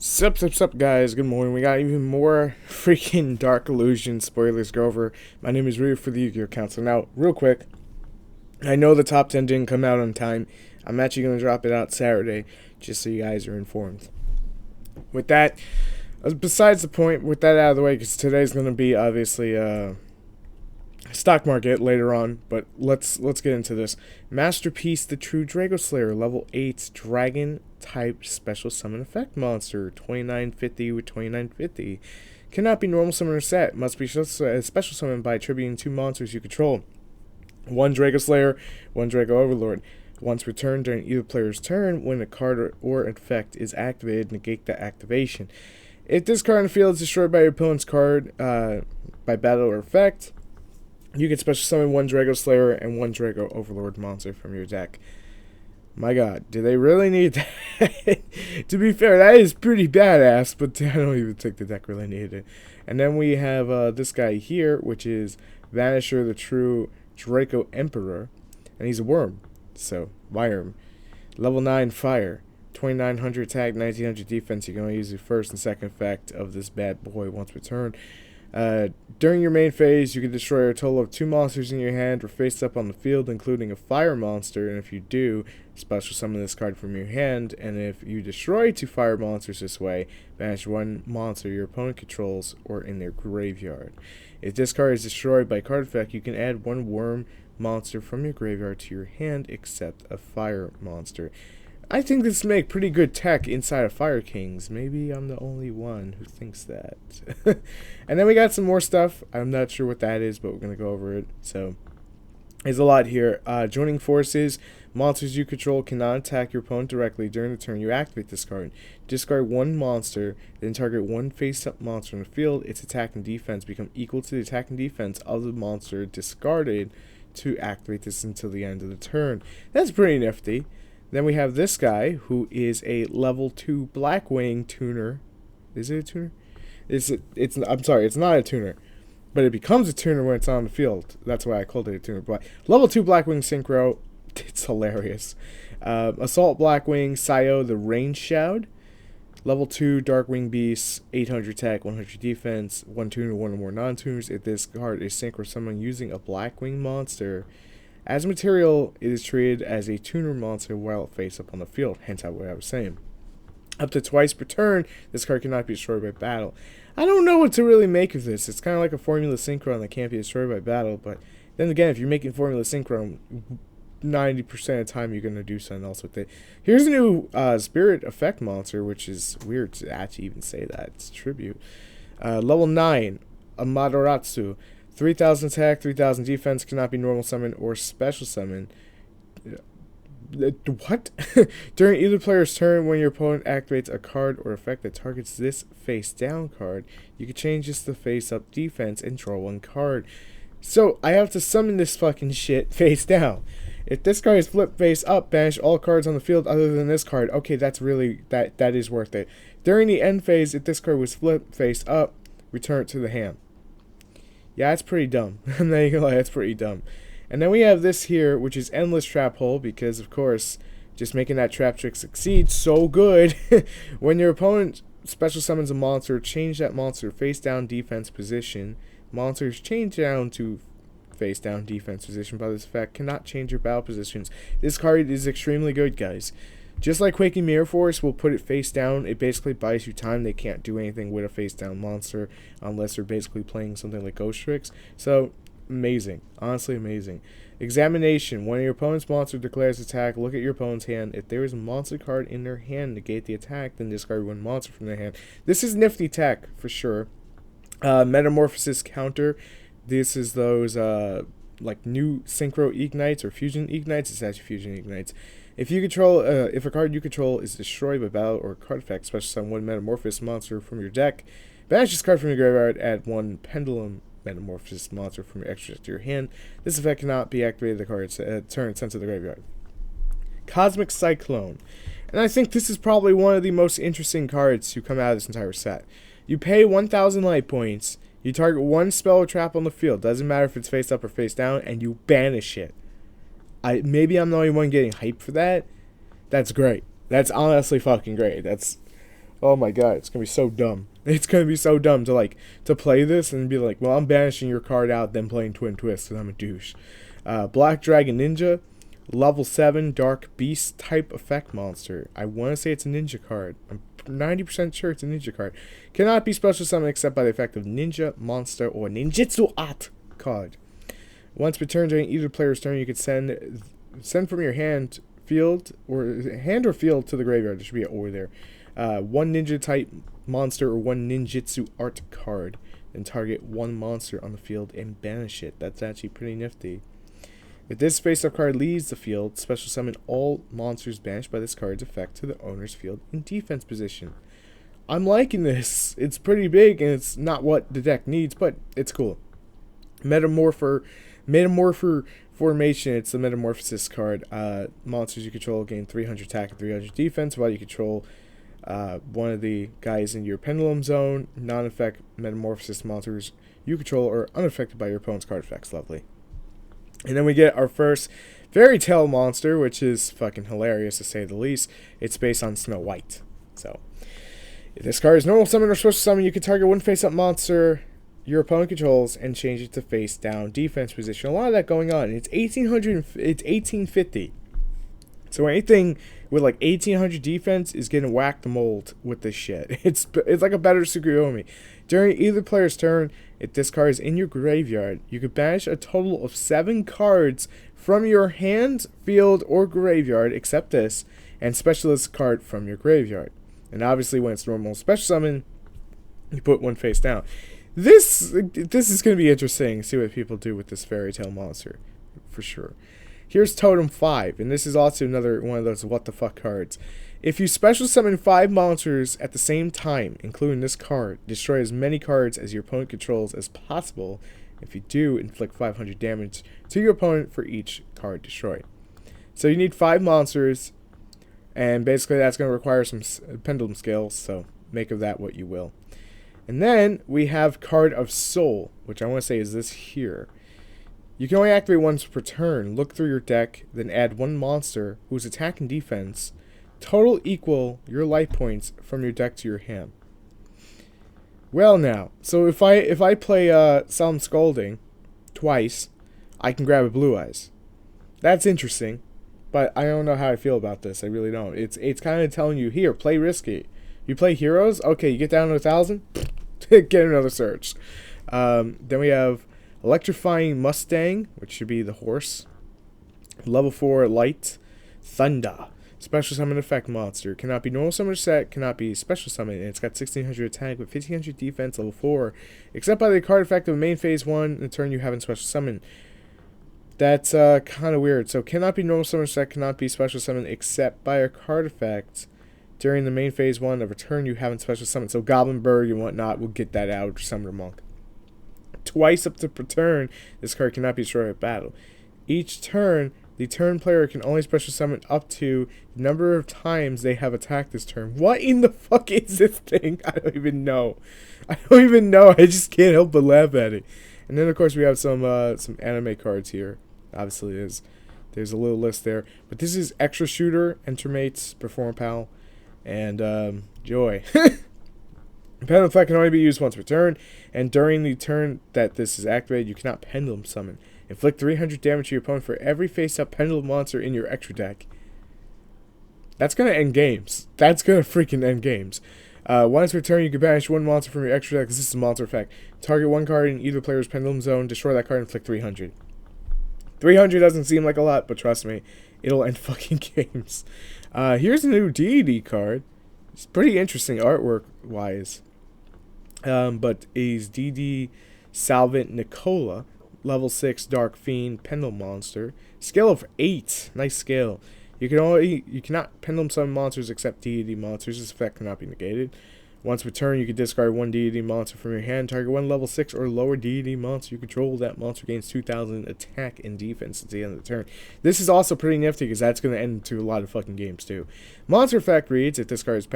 Sup, guys. Good morning. We got even more freaking Dark Illusion spoilers to go over. My name is Ryu for the Yugioh Now, real quick, I know the top 10 didn't come out on time. I'm actually going to drop it out Saturday, just so you guys are informed. With that, besides the point, with that out of the way, because today's going to be obviously stock market later on, but let's get into this. Masterpiece, the True Drago Slayer, level 8 Dragon type special summon effect monster, 2950 with 2950. Cannot be normal summon or set. Must be special summon by attributing 2 monsters you control. 1 Drago Slayer, 1 Drago Overlord. Once returned during either player's turn, when a card or effect is activated, negate that activation. If this card in the field is destroyed by your opponent's card by battle or effect, you can special summon 1 Drago Slayer and 1 Drago Overlord monster from your deck. My god, do they really need that? To be fair, that is pretty badass, but I don't even think the deck really needed it. And then we have this guy here, which is Vanisher, the True Draco Emperor, and he's a worm, so Worm. Level 9 Fire, 2900 attack, 1900 defense. You can only use the first and second effect of this bad boy once returned. During your main phase, you can destroy a total of 2 monsters in your hand or face up on the field, including a fire monster, and if you do, special summon this card from your hand, and if you destroy 2 fire monsters this way, banish 1 monster your opponent controls or in their graveyard. If this card is destroyed by card effect, you can add 1 worm monster from your graveyard to your hand except a fire monster. I think this make pretty good tech inside of Fire Kings. Maybe I'm the only one who thinks that. And then we got some more stuff. I'm not sure what that is, but we're going to go over it. So, there's a lot here. Joining forces. Monsters you control cannot attack your opponent directly during the turn you activate this card. Discard 1 monster, then target 1 face-up monster in the field. Its attack and defense become equal to the attack and defense of the monster discarded to activate this until the end of the turn. That's pretty nifty. Then we have this guy, who is a level 2 Blackwing tuner. Is it a tuner? I'm sorry, it's not a tuner. But it becomes a tuner when it's on the field. That's why I called it a tuner. But level 2 Blackwing Synchro, it's hilarious. Assault Blackwing, Sayo, the Range Shroud. Level 2 Darkwing Beast, 800 attack, 100 defense, 1 tuner, 1 or more non-tuners. If this card is synchro summon using a Blackwing monster, as material, it is treated as a tuner monster while face up on the field, hence what I was saying. Up to twice per turn, this card cannot be destroyed by battle. I don't know what to really make of this. It's kind of like a Formula Synchron that can't be destroyed by battle, but then again, if you're making Formula Synchron, 90% of the time you're going to do something else with it. Here's a new Spirit Effect monster, which is weird to actually even say that. It's a tribute. Level 9, Amaterasu. 3000 attack, 3000 defense, cannot be normal summon or special summon. What? During either player's turn, when your opponent activates a card or effect that targets this face down card, you can change this to face up defense and draw 1 card. So I have to summon this fucking shit face down. If this card is flipped face up, banish all cards on the field other than this card. Okay, that's really that is worth it. During the end phase, if this card was flipped face up, return it to the hand. Yeah, it's pretty dumb. I'm not even gonna lie, it's pretty dumb. And then we have this here, which is Endless Trap Hole, because, of course, just making that trap trick succeed so good. When your opponent special summons a monster, change that monster face down defense position. Monsters change down to face down defense position by this effect cannot change your battle positions. This card is extremely good, guys. Just like Quaking Mirror Force will put it face down, it basically buys you time. They can't do anything with a face down monster unless they're basically playing something like Ghost Tricks. So, amazing. Honestly, amazing. Examination. When your opponent's monster declares attack, look at your opponent's hand. If there is a monster card in their hand, negate the attack, then discard 1 monster from their hand. This is nifty tech, for sure. Metamorphosis counter. This is those, like, new Synchro Ignites or Fusion Ignites. It's actually Fusion Ignites. If you control, if a card you control is destroyed by battle or card effect, special summon 1 Metamorphosis monster from your deck, banish this card from your graveyard, add 1 Pendulum Metamorphosis monster from your extra to your hand. This effect cannot be activated the card's turn sent to the graveyard. Cosmic Cyclone. And I think this is probably one of the most interesting cards to come out of this entire set. You pay 1,000 light points, you target 1 spell or trap on the field, doesn't matter if it's face up or face down, and you banish it. Maybe I'm the only one getting hyped for that. That's great. That's honestly fucking great. That's Oh my god, it's gonna be so dumb. It's gonna be so dumb to to play this and be like, well, I'm banishing your card out, then playing Twin Twist, and I'm a douche. Black Dragon Ninja, level 7 Dark Beast type effect monster. I want to say it's a ninja card. I'm 90% sure it's a ninja card. Cannot be special summoned except by the effect of ninja, monster, or ninjutsu art card. Once per turn during either player's turn, you could send from your hand, field, or field to the graveyard. There should be an or there. One ninja type monster or one ninjutsu art card. Then target one monster on the field and banish it. That's actually pretty nifty. If this face-up card leaves the field, special summon all monsters banished by this card's effect to the owner's field in defense position. I'm liking this. It's pretty big and it's not what the deck needs, but it's cool. Metamorpher formation. It's the Metamorphosis card. Monsters you control gain 300 attack and 300 defense while you control one of the guys in your pendulum zone. Non-effect Metamorphosis monsters you control are unaffected by your opponent's card effects. Lovely. And then we get our first fairy tale monster, which is fucking hilarious to say the least. It's based on Snow White. So, if this card is normal summon or special summon, you can target one face-up monster your opponent controls and change it to face down defense position. A lot of that going on. It's 1850. So anything with like 1800 defense is getting whacked the mold with this shit. It's like a better Tsukuyomi. During either player's turn, if this card is in your graveyard, you can banish a total of 7 cards from your hand, field, or graveyard, except this, and specialist card from your graveyard. And obviously when it's normal special summon, you put one face down. This is going to be interesting. See what people do with this fairy tale monster, for sure. Here's Totem 5, and this is also another one of those what the fuck cards. If you special summon 5 monsters at the same time, including this card, destroy as many cards as your opponent controls as possible. If you do, inflict 500 damage to your opponent for each card destroyed. So you need 5 monsters, and basically that's going to require some pendulum scales, so make of that what you will. And then we have Card of Soul, which I want to say is this here. You can only activate once per turn. Look through your deck, then add one monster whose attack and defense total equal your life points from your deck to your hand. Well now, so if I play Solemn Scolding twice, I can grab a Blue Eyes. That's interesting, but I don't know how I feel about this. I really don't. It's kind of telling you, here, play risky. You play heroes? Okay, you get down to 1,000? Get another search. Then we have Electrifying Mustang, which should be the horse. Level 4 Light Thunder. Special summon effect monster. Cannot be normal summon set, cannot be special summon, and it's got 1600 attack with 1500 defense, level 4. Except by the card effect of main phase 1, the turn you have in special summon. That's kind of weird. So cannot be normal summon set, cannot be special summon, except by a card effect during the main phase 1 of a turn you have in special summon. So Goblin Bird and whatnot will get that out, or Summoner Monk. Twice up to per turn, this card cannot be destroyed at battle. Each turn, the turn player can only special summon up to the number of times they have attacked this turn. What in the fuck is this thing? I don't even know. I just can't help but laugh at it. And then of course we have some anime cards here. Obviously there's a little list there. But this is Extra Shooter, Enter Mates, Perform Pal, and Joy. Pendulum effect can only be used once per turn, and during the turn that this is activated, you cannot pendulum summon. Inflict 300 damage to your opponent for every face-up pendulum monster in your extra deck. That's gonna end games. That's gonna freaking end games. Once per turn, you can banish one monster from your extra deck, because this is a monster effect. Target one card in either player's pendulum zone, destroy that card, and inflict 300. 300 doesn't seem like a lot, but trust me, it'll end fucking games. Here's a new deity card. It's pretty interesting artwork-wise. But is DD Salvant Nicola, level 6 Dark Fiend Pendulum Monster, scale of 8, nice scale. You cannot pendulum summon monsters except deity monsters. This effect cannot be negated. Once per turn, you can discard one deity monster from your hand. Target one level 6 or lower deity monster you control. That monster gains 2,000 attack and defense at the end of the turn. This is also pretty nifty because that's going to end into a lot of fucking games too. Monster effect reads: if this card is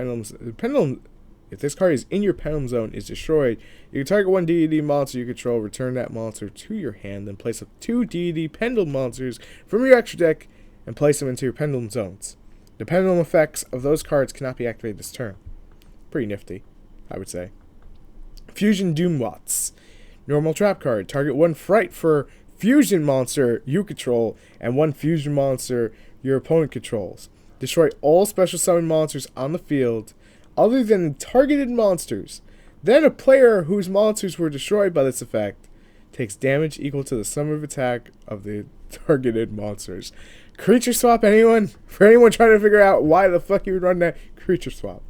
in your pendulum zone is destroyed, you can target one deity monster you control, return that monster to your hand, then place up 2 deity pendulum monsters from your extra deck and place them into your pendulum zones. The pendulum effects of those cards cannot be activated this turn. Pretty nifty, I would say. Fusion Doomwatts. Normal trap card. Target 1 Fright for Fusion monster you control and 1 Fusion monster your opponent controls. Destroy all special summon monsters on the field other than targeted monsters. Then a player whose monsters were destroyed by this effect takes damage equal to the sum of attack of the targeted monsters. Creature swap, anyone? For anyone trying to figure out why the fuck you would run that, creature swap.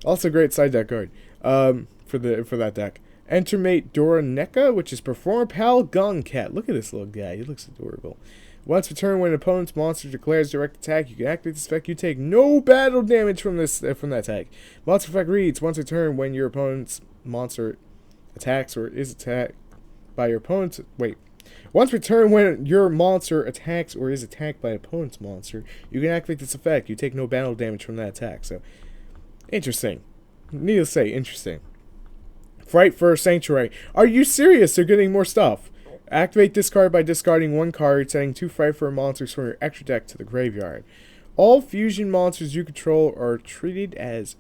Also great side deck card for that deck. Enter mate Doraneka, which is Perform Pal Gong Cat. Look at this little guy. He looks adorable. Once per turn, when an opponent's monster declares direct attack, you can activate this effect. You take no battle damage from that attack. Monster effect reads: once per turn, when your opponent's monster attacks or is attacked by your opponent's once per turn, when your monster attacks or is attacked by an opponent's monster, you can activate this effect. You take no battle damage from that attack. So, interesting. Needless to say, interesting. Fright for Sanctuary. Are you serious? They're getting more stuff. Activate this card by discarding 1 card, sending 2 Fright for monsters from your extra deck to the graveyard. All fusion monsters you control are treated as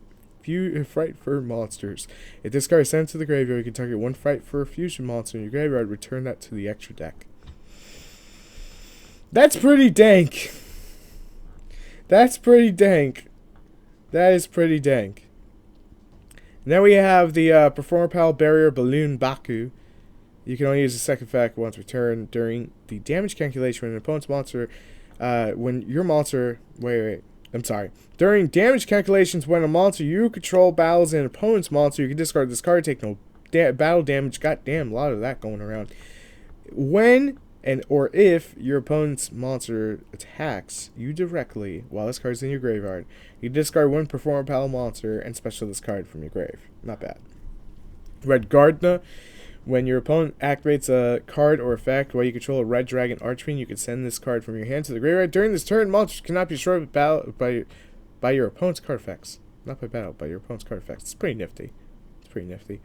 Fright for monsters. If this card is sent to the graveyard, you can target 1 Fright for a fusion monster in your graveyard, return that to the extra deck. That's pretty dank. That's pretty dank. That is pretty dank. Now we have the Perform Pal Barrier Balloon Baku. You can only use the second effect once per turn during the damage calculation when an opponent's monster, During damage calculations, when a monster you control battles an opponent's monster, you can discard this card, take no battle damage. Goddamn, a lot of that going around. When or if your opponent's monster attacks you directly while this card's in your graveyard, you discard 1 Perform Pal monster and special this card from your grave. Not bad. Red Gardna. When your opponent activates a card or effect while you control a Red Dragon Archfiend, you can send this card from your hand to the graveyard. During this turn, monsters cannot be destroyed by your opponent's card effects. Not by battle, by your opponent's card effects. It's pretty nifty. It's pretty nifty.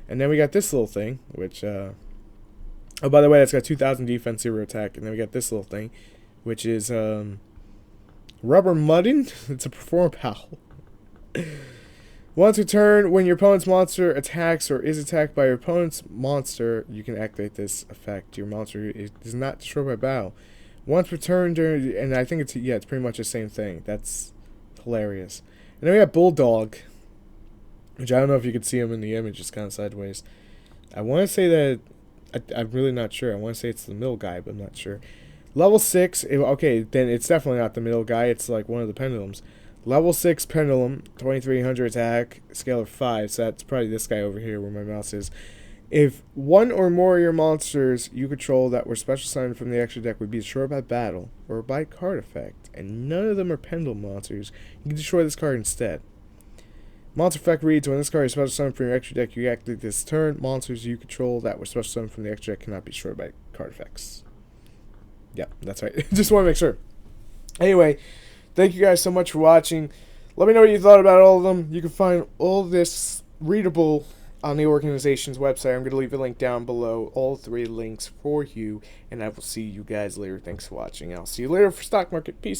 And then we got this little thing, which, oh, by the way, that's got 2,000 defense, 0 attack. And then we got this little thing, which is, Rubber Muddin. It's a Perform Pal. Once per turn, when your opponent's monster attacks or is attacked by your opponent's monster, you can activate this effect. Your monster is not destroyed by battle. Once per turn during, and I think it's pretty much the same thing. That's hilarious. And then we have Bulldog, which I don't know if you can see him in the image. It's kind of sideways. I want to say that I'm really not sure. I want to say it's the middle guy, but I'm not sure. Level 6. Okay, then it's definitely not the middle guy. It's like one of the pendulums. Level 6 Pendulum, 2300 attack, scale of 5, so that's probably this guy over here where my mouse is. If 1 or more of your monsters you control that were special summoned from the extra deck would be destroyed by battle or by card effect, and none of them are Pendulum monsters, you can destroy this card instead. Monster effect reads: when this card is special summoned from your extra deck, you activate this turn. Monsters you control that were special summoned from the extra deck cannot be destroyed by card effects. Yeah, that's right. Just want to make sure. Anyway, thank you guys so much for watching. Let me know what you thought about all of them. You can find all this readable on the organization's website. I'm going to leave a link down below. All 3 links for you. And I will see you guys later. Thanks for watching. I'll see you later for Stock Market. Peace.